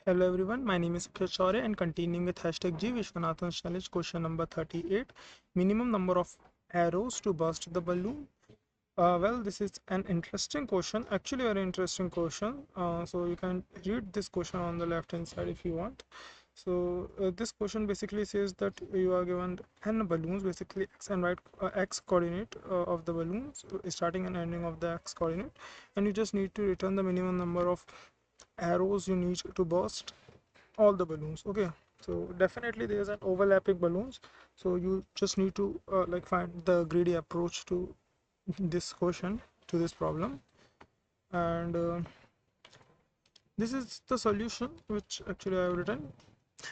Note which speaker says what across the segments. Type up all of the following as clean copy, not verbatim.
Speaker 1: Hello everyone, my name is Akshat and continuing with hashtag DrGViswanathanchallenge question number 38. Minimum number of arrows to burst the balloon. Well, this is an interesting question, actually very interesting question. So you can read this question on the left hand side if you want. So this question basically says that you are given n balloons, basically x and y x coordinate of the balloons, starting and ending of the x coordinate, and you just need to return the minimum number of arrows you need to burst all the balloons. Okay, so definitely there's an overlapping balloons, so you just need to like find the greedy approach to this question, to this problem. And this is the solution which actually I've written.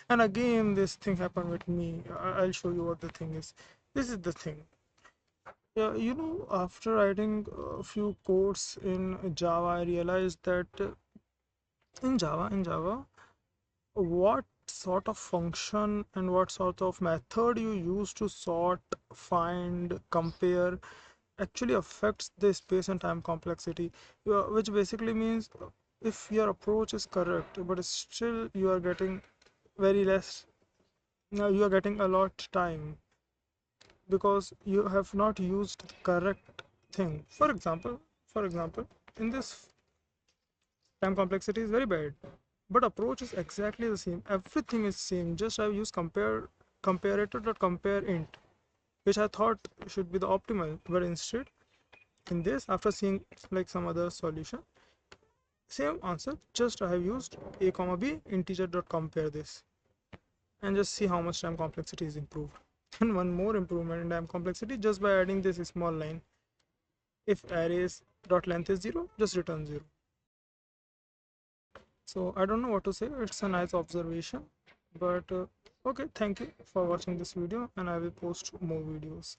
Speaker 1: And again this thing happened with me. I'll show you what the thing is. This is the thing. Yeah, after writing a few codes in Java, I realized that in Java, what sort of function and what sort of method you use to sort, find, compare actually affects the space and time complexity, which basically means if your approach is correct but still you are getting very less, now you are getting a lot time because you have not used the correct thing. For example, in this, time complexity is very bad, but approach is exactly the same. Everything is same. Just I've used comparator.compare int, which I thought should be the optimal, but instead in this, after seeing like some other solution, same answer. Just I have used a comma b integer.compare this, and just see how much time complexity is improved. And one more improvement in time complexity just by adding this small line. If arrays dot length is 0, just return 0. So I don't know what to say. It's a nice observation, but okay, thank you for watching this video, and I will post more videos.